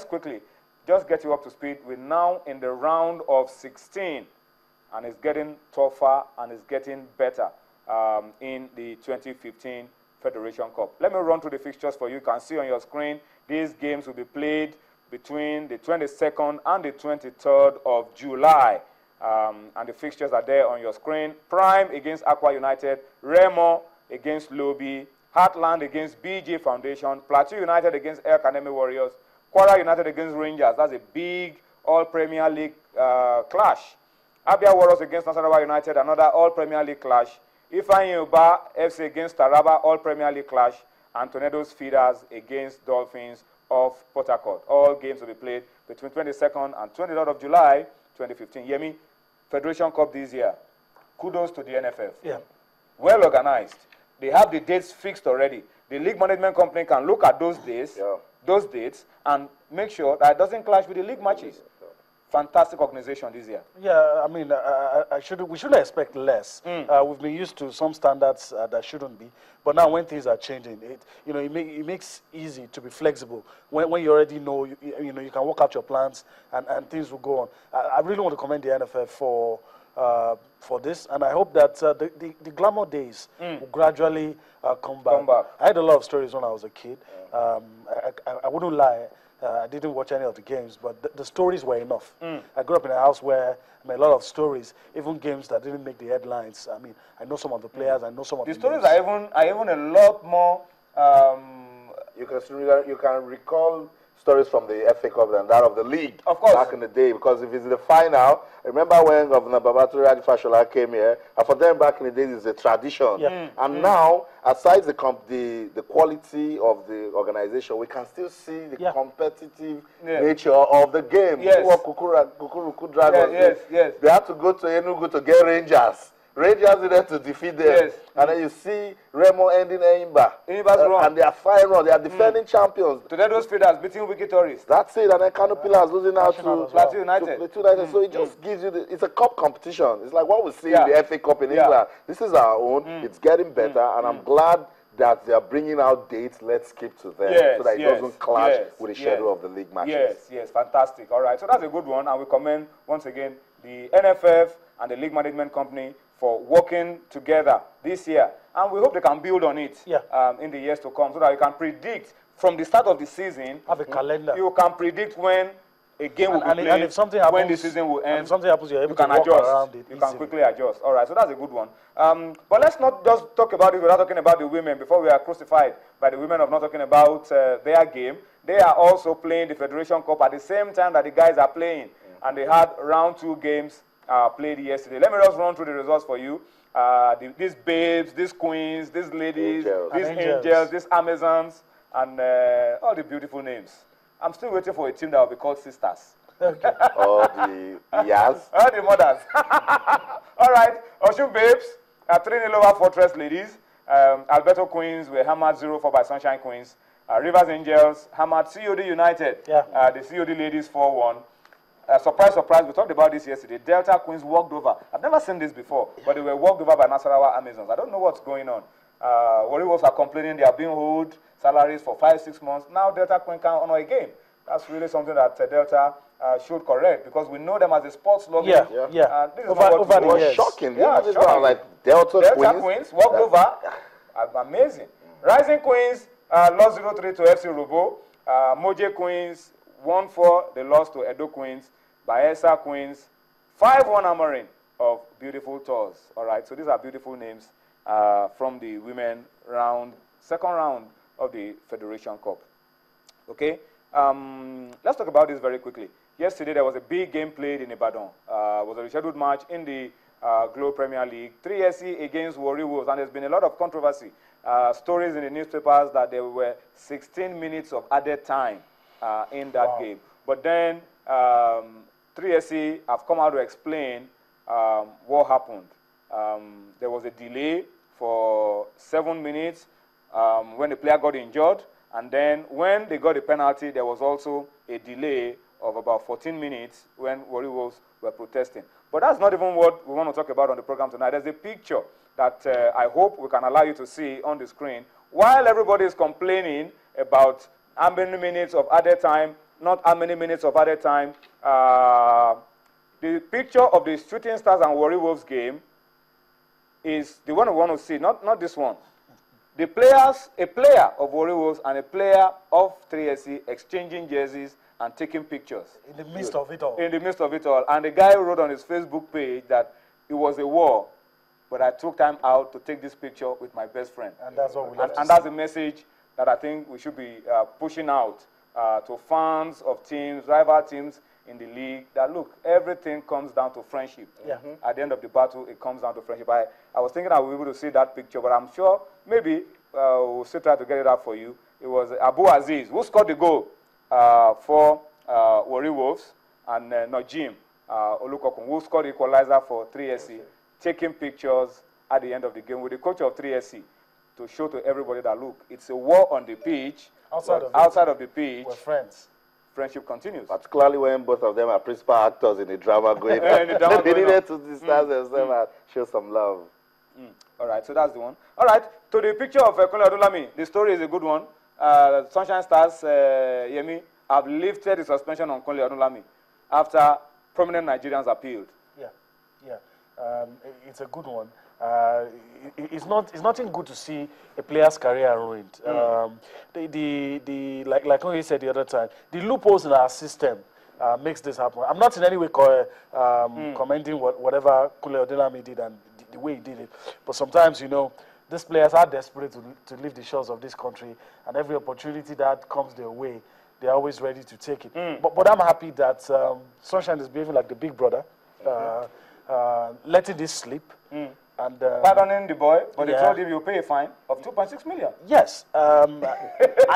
quickly just get you up to speed. We're now in the round of 16, and it's getting tougher and it's getting better in the 2015 Federation Cup. Let me run through the fixtures for you. You can see on your screen, these games will be played between the 22nd and the 23rd of July. And the fixtures are there on your screen. Prime against Aqua United, Remo against Lobby, Heartland against BJ Foundation, Plateau United against El Kaneme Warriors, Kwara United against Rangers. That's a big All-Premier League clash. Abia Warriors against Nasarawa United, another All-Premier League clash. Ifeanyi Uba FC against Taraba, All-Premier League clash. And Tornadoes Feeders against Dolphins of Port Harcourt. All games will be played between 22nd and 23rd of July, 2015. Yemi, Federation Cup this year. Kudos to the NFF. Yeah. Well organized. They have the dates fixed already. The league management company can look at those days, those dates, and make sure that it doesn't clash with the league matches. Fantastic organization this year. Yeah, I mean, we shouldn't expect less. We've been used to some standards that shouldn't be, but now when things are changing, it makes easy to be flexible. When you already know, you can work out your plans and things will go on. I really want to commend the NFF for this, and I hope that the glamour days will gradually come back. I had a lot of stories when I was a kid. I wouldn't lie. I didn't watch any of the games, but the stories were enough. I grew up in a house where a lot of stories, even games that didn't make the headlines. I mean, I know some of the players, I know some of the stories names. are even a lot more. You can recall stories from the FA Cup than that of the league, of course, back in the day. Because if it's the final, remember when Governor Babatunde Fashola came here, and for them back in the days, it's a tradition. And now, aside the quality of the organization, we can still see the competitive nature of the game. Yes. What Kukuruku Dragons did. They had to go to Enugu to get Rangers. Rangers needed to defeat them. Yes. And then you see Remo ending Eimba. And they are fine run. They are defending champions. Tornadoes Feeders beating Wicked Tourists. That's it. And then Kano Pillars losing out to Plateau United. So it just gives you it's a cup competition. It's like what we see in the FA Cup in England. This is our own. It's getting better. And I'm glad that they are bringing out dates. Let's keep to them so that it doesn't clash with the schedule of the league matches. Yes, fantastic. All right, so that's a good one. And we commend, once again, the NFF and the league management company for working together this year. And we hope they can build on it in the years to come so that you can predict from the start of the season. Have a calendar. You can predict when a game will be played, and if something happens, when the season will end. If something happens, you're able to walk around it. You can quickly adjust. All right, so that's a good one. But let's not just talk about it without talking about the women before we are crucified by the women of not talking about their game. They are also playing the Federation Cup at the same time that the guys are playing. And they had round 2 games played yesterday. Let me just run through the results for you. These babes, these queens, these ladies, these angels, these Amazons, and all the beautiful names. I'm still waiting for a team that will be called Sisters. Okay. All the all the mothers. All right. Oshun Babes, 3-0 over Fortress Ladies. Alberto Queens were hammered 0-4 by Sunshine Queens. Rivers Angels hammered COD United. The COD Ladies 4-1. Surprise, surprise, we talked about this yesterday. Delta Queens walked over. I've never seen this before, but they were walked over by Nasarawa Amazons. I don't know what's going on. Warriors are complaining they are being owed salaries for 5-6 months. Now Delta Queen can't honor a game. That's really something that Delta should correct, because we know them as a sports lover. This is over the years. Shocking. Shocking. Like Delta Queens walked over. Amazing. Rising Queens lost 0-3 to FC Robo. Moje Queens 1-4. They lost to Edo Queens. Bayelsa Queens 5-1 hammering of Beautiful Tours. All right, so these are beautiful names from the women second round of the Federation Cup. Okay, let's talk about this very quickly. Yesterday there was a big game played in Ibadan. It was a rescheduled match in the Globe Premier League. 3SC against Warri Wolves, and there's been a lot of controversy. Stories in the newspapers that there were 16 minutes of added time in that game. But then 3SC have come out to explain what happened. There was a delay for 7 minutes when the player got injured, and then when they got the penalty, there was also a delay of about 14 minutes when Warri Wolves were protesting. But that's not even what we want to talk about on the program tonight. There's a picture that I hope we can allow you to see on the screen. While everybody is complaining about how many minutes of added time not how many minutes of added time. The picture of the Shooting Stars and Warri Wolves game is the one we want to see, not this one. The players, a player of Warri Wolves and a player of 3SC exchanging jerseys and taking pictures. In the midst of it all. In the midst of it all. And the guy wrote on his Facebook page that it was a war, but I took time out to take this picture with my best friend. And that's what we love And that's the message that I think we should be pushing out to fans of teams, rival teams in the league, that look, everything comes down to friendship. Yeah. At the end of the battle, it comes down to friendship. I was thinking I would be able to see that picture, but I'm sure maybe we'll still try to get it out for you. It was Abu Aziz who scored the goal for Warri Wolves, and Najim Olukokun who scored the equalizer for 3SC, taking pictures at the end of the game with the coach of 3SC to show to everybody that, look, it's a war on the pitch. Outside of the pitch, we're friends. Friendship continues. Particularly when both of them are principal actors in the drama going on. They needed to distance themselves and show some love. All right, so that's the one. All right, to the picture of Kunle Odulami, the story is a good one. Sunshine Stars, Yemi, have lifted the suspension on Kunle Odulami after prominent Nigerians appealed. Yeah. It's a good one. It's nothing good to see a player's career ruined. Like you said the other time, the loopholes in our system makes this happen. I'm not in any way commenting whatever Kunle Odulami did and the way he did it, but sometimes, you know, these players are desperate to leave the shores of this country, and every opportunity that comes their way, they're always ready to take it. But I'm happy that Sunshine is behaving like the big brother, letting this slip. And, pardoning the boy, but they told him you pay a fine of 2.6 million. Yes, and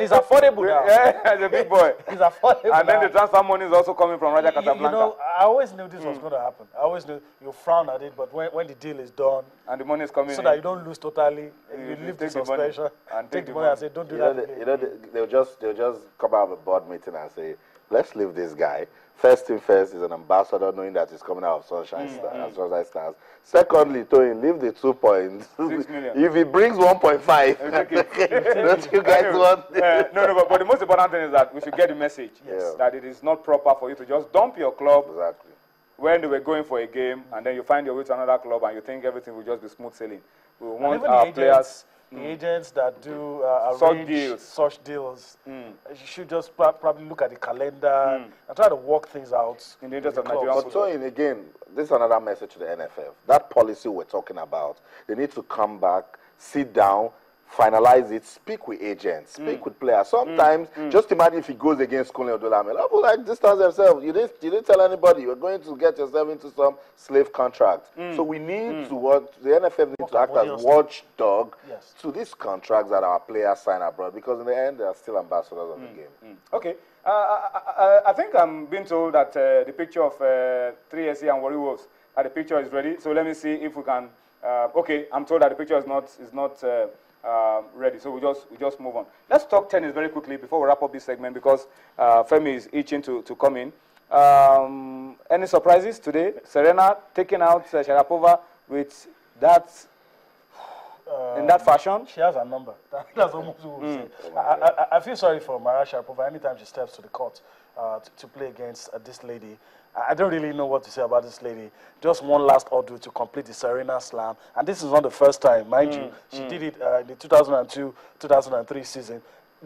it's affordable now. Yeah, as a big boy. It's affordable. And then the transfer money is also coming from Raja Casablanca. You know, I always knew this was going to happen. I always knew you frown at it, but when the deal is done, and the money is coming so that you don't lose totally, you leave the suspension, and take the money and say, don't do that. They'll just come out of a board meeting and say, let's leave this guy. First thing first, is an ambassador, knowing that he's coming out of Sunshine Stars. Secondly, Toyin, leave the 2.6 million. If he brings 1.5, don't you guys want it? No, but the most important thing is that we should get the message that it is not proper for you to just dump your club when they were going for a game, and then you find your way to another club and you think everything will just be smooth sailing. We want our players. The agents that do such deals, you should just probably look at the calendar and try to work things out in the interest of Nigerian football. But so, again, this is another message to the NFF. That policy we're talking about, they need to come back, sit down, finalize it, speak with agents, speak with players. Sometimes, just imagine if he goes against Kunle Odulami. People like distance themselves. You didn't tell anybody. You're going to get yourself into some slave contract. So we need to the NFF needs to act as watchdog to these contracts that our players sign abroad, because in the end, they are still ambassadors of the game. Okay. I think I'm being told that the picture of 3SC and Warri Wolves, that the picture is ready. So let me see if we can. Okay, I'm told that the picture is not ready, so we just move on. Let's talk tennis very quickly before we wrap up this segment, because Femi is itching to come in. Any surprises today? Serena taking out Sharapova with that in that fashion? She has a number. That's almost what we say. I feel sorry for Maria Sharapova anytime she steps to the court to play against this lady. I don't really know what to say about this lady. Just one last order to complete the Serena Slam. And this is not the first time, mind you. She did it in the 2002-2003 season.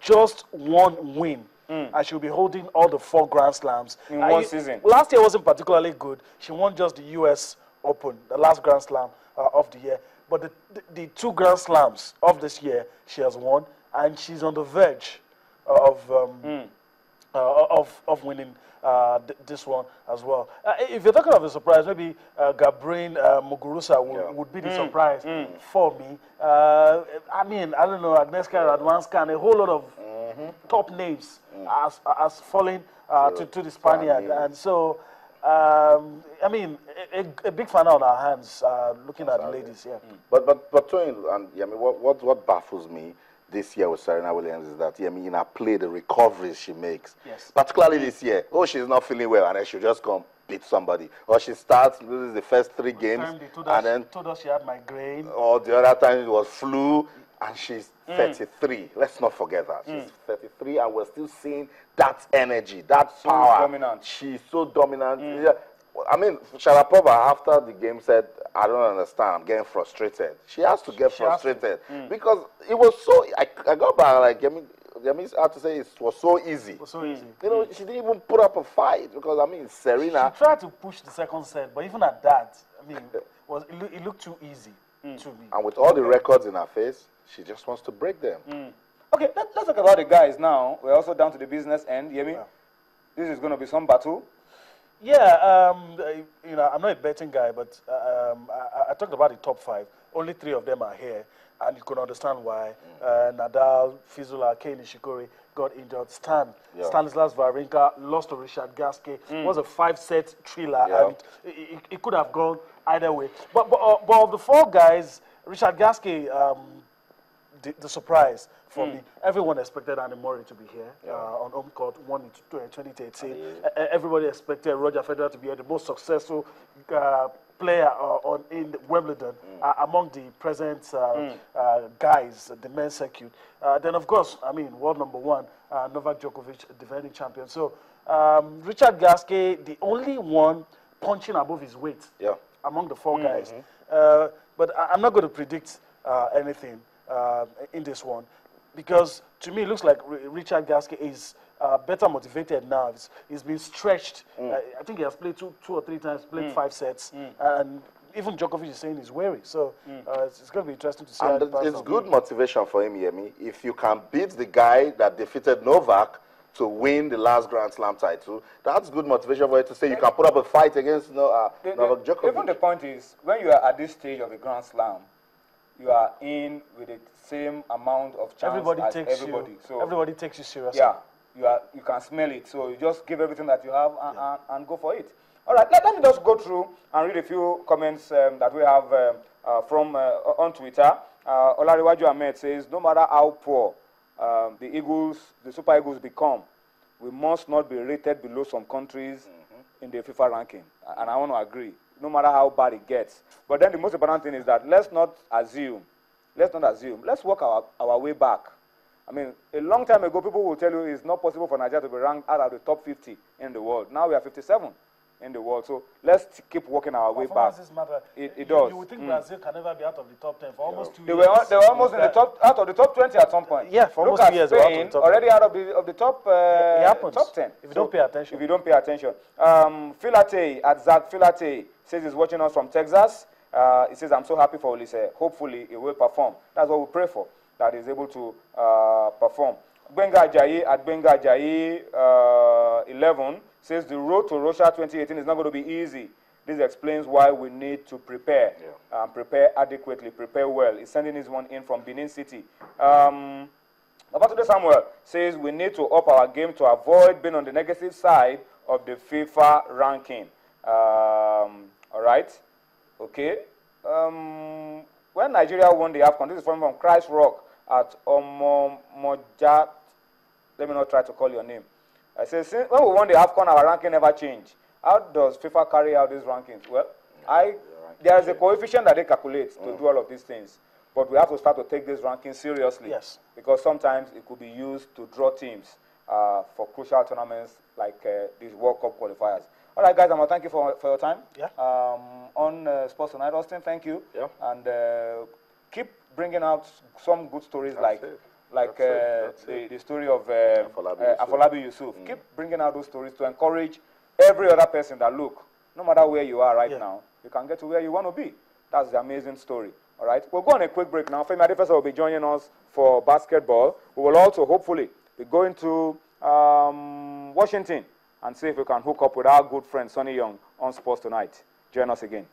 Just one win. And she'll be holding all the 4 Grand Slams. In one season. Last year wasn't particularly good. She won just the US Open, the last Grand Slam of the year. But the 2 Grand Slams of this year, she has won. And she's on the verge of winning this one as well. If you're talking of a surprise, maybe Gabriel Muguruza would be the surprise for me. I mean, I don't know, Agnieszka Radwanska and a whole lot of top names as falling to the Spaniard. And so, I mean, a big fan on our hands looking at the ladies, But Toyin, and I mean, what baffles me this year with Serena Williams is that, in her play, the recoveries she makes, particularly this year, she's not feeling well, and then she'll just come beat somebody. Or she starts, loses the first 3 games, and then told us she had migraine. Or the other time it was flu, And she's 33. Let's not forget that. She's 33, and we're still seeing that energy, that power. Dominant. She's so dominant. Yeah. I mean, Sharapova, after the game, said, I don't understand. I'm getting frustrated. She has to get frustrated. Because it was so... I got back, like, Yemi had to say it was so easy. It was so easy. You know, she didn't even put up a fight. Because, I mean, Serena... She tried to push the second set, but even at that, I mean, it looked too easy to me. And with all the records in her face, she just wants to break them. Okay, let's talk about the guys now. We're also down to the business end. Yemi, Yeah. this is going to be some battle. Yeah, you know, I'm not a betting guy, but I talked about the top 5. Only 3 of them are here, and you can understand why. Nadal, Fizula, Kei Nishikori got injured. Stanislas Wawrinka lost to Richard Gasquet. It was a 5-set thriller, and it could have gone either way. But of the 4 guys, Richard Gasquet, the surprise for me. Everyone expected Andy Murray to be here on home court, won in 2013. Everybody expected Roger Federer to be here, the most successful player in Wimbledon among the present guys, the men's circuit. Then, of course, I mean, world number 1, Novak Djokovic, defending champion. So, Richard Gasquet, the only one punching above his weight among the 4 guys. But I'm not going to predict anything in this one, because to me it looks like Richard Gasquet is better motivated now. He's been stretched. I think he has played two or three times, played 5 sets, and even Djokovic is saying he's weary. So it's going to be interesting to see. And it's good motivation for him, Yemi. If you can beat the guy that defeated Novak to win the last Grand Slam title, that's good motivation for you to say you can put up a fight against Novak Djokovic. Even the point is, when you are at this stage of the Grand Slam, you are in with the same amount of chance as everybody. So everybody takes you seriously. Yeah, you can smell it. So you just give everything that you have and go for it. All right, let me just go through and read a few comments that we have from on Twitter. Olariwaju Ahmed says, no matter how poor the Super Eagles become, we must not be rated below some countries in the FIFA ranking. And I want to agree. No matter how bad it gets. But then the most important thing is that let's not assume. Let's work our way back. I mean, a long time ago, people will tell you it's not possible for Nigeria to be ranked out of the top 50 in the world. Now we are 57 in the world. So let's keep working our way back. Matter. It does. You would think Brazil can never be out of the top 10 for almost 2 They years. were almost in the out of the top 20 at some point. Yeah, for Look almost at 2 years. Spain, already out of the top top 10. If you don't pay attention. If you don't pay attention. Filate at Zach Filate says he's watching us from Texas. He says, I'm so happy for Olise. Hopefully he will perform. That's what we pray for, that he's able to perform. Benga Ajayi at Benga Ajayi 11 says the road to Russia 2018 is not going to be easy. This explains why we need to prepare, prepare adequately, prepare well. He's sending his one in from Benin City. Babatude Samuel says we need to up our game to avoid being on the negative side of the FIFA ranking. All right. Okay. When Nigeria won the AFCON, this is from Christ Rock at Omomojat. Let me not try to call your name. I say, since when we won the AFCON, our ranking never changed. How does FIFA carry out these rankings? Well, there is a coefficient that they calculate to do all of these things. But we have to start to take this ranking seriously. Yes. Because sometimes it could be used to draw teams for crucial tournaments like these World Cup qualifiers. All right, guys, I'm going to thank you for your time. Yeah. On Sports Tonight, Austin, thank you. Yeah. And keep bringing out some good stories like the story of Afolabi Yusuf. Keep bringing out those stories to encourage every other person that, look, no matter where you are right now, you can get to where you want to be. That's the amazing story. All right, we'll go on a quick break now. Femi Adefesa will be joining us for basketball. We will also hopefully be going to Washington and see if we can hook up with our good friend Sonny Young on Sports Tonight. Join us again.